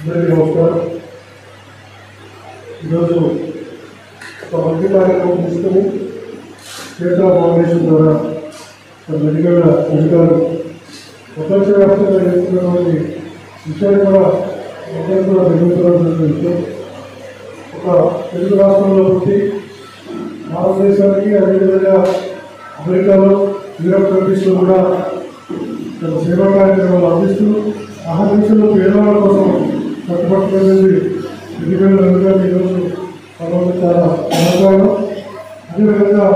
నమస్కారం. ఈరోజు ఒక మంచి కార్యక్రమం తీసుకొని క్షేత్ర ఫౌండేషన్ ద్వారా మెడికల్ అధికారులు ప్రపంచవ్యాప్తంగా చేస్తున్నటువంటి విషయాన్ని కూడా అందరూ కూడా నిర్వహించవలసిన విషయం. ఒక తెలుగు రాష్ట్రంలో పుట్టి భారతదేశానికి అదేవిధంగా అమెరికాలో యూరప్ కంట్రీస్లో కూడా సేవా కార్యక్రమాలు అందిస్తూ ఆహ్వానించిన పేదవాళ్ళ కోసం కట్టుబట్టుకునేది మెడికల్ రంగాన్ని ఈరోజు మనం చాలా ఆనందం. అదేవిధంగా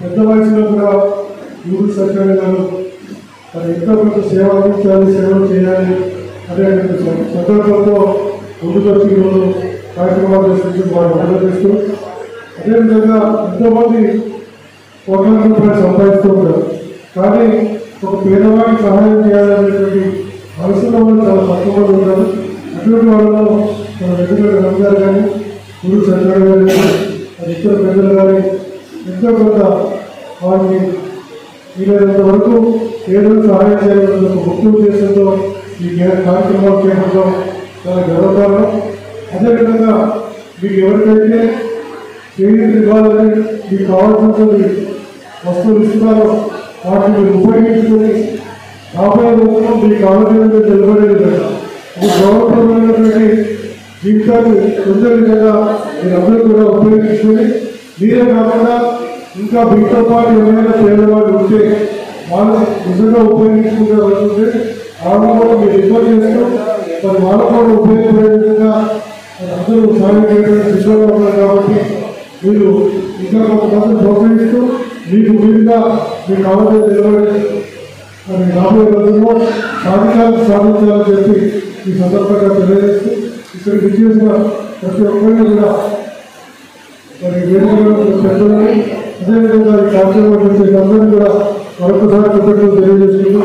పెద్ద వయసులో కూడా యూత్ సచివాలయం గారు ఎంతో కొంత సేవ అందించాలి, సేవలు చేయాలి అనే సందర్భంతో ముందుకొచ్చి ఈరోజు కార్యక్రమాలు చేస్తూ వాళ్ళు ఆలోచిస్తూ అదేవిధంగా ఎంతోమంది కోట్ల రూపాయలు సంపాదిస్తూ ఉంటారు. కానీ ఒక పేదవాడికి సహాయం చేయాలనేటువంటి మనసులో వాళ్ళు చాలా తక్కువ మంది ఉంటారు. అటువంటి వాళ్ళలో మన మెడికల్ రంగారు కానీ గురు సచివాలయం కానీ ఇతర ప్రజలు కానీ ఎంతో కొంత వారిని వీలైనంత వరకు పేదలకు సహాయం చేయాలన్న ఒక ముఖ్య ఉద్దేశంతో ఈ కార్యక్రమాలు చేయడం చాలా గర్వకారణం. అదేవిధంగా మీకు ఎవరికైతే చేయూత ఇవ్వాలని మీకు కావాల్సినటువంటి వస్తువులు ఇస్తున్నారో వాటిని మీరు ఉపయోగించుకొని రాబోయే రోజుల్లో మీకు ఆలోచనగా నిలబడే విధంగా ఒక గౌరవప్రదమైనటువంటి జీవితాన్ని పొందే విధంగా మీరందరూ కూడా ఉపయోగించుకొని మీరే కాకుండా ఇంకా మీతో పాటు ఎవరైనా పేదవాళ్ళు ఉంటే వాళ్ళు నిజంగా ఉపయోగించుకునే వస్తుంటే వాళ్ళు కూడా మీరు రిఫర్ చేస్తూ మరి వాళ్ళు కూడా ఉపయోగపడే విధంగా అందరూ సాయం చేయడానికి సిద్ధంగా ఉన్నారు. కాబట్టి మీరు ఇంకా కొంతమంది ప్రోత్సహిస్తూ మీకు వీలుగా మీకు కావాలని నిలబడి మరి రాబోయే రోజుల్లో సాధించాలని చెప్పి ఈ సందర్భంగా తెలియజేస్తూ ఇక్కడికి విచ్చేసిన ప్రతి ఒక్కరిని కూడా మరి వేదికలో పెద్దలని అదేవిధంగా ఈ కార్యక్రమం చేసే అందరినీ కూడా మరొకసారి కృతజ్ఞతలు తెలియజేసుకుంటూ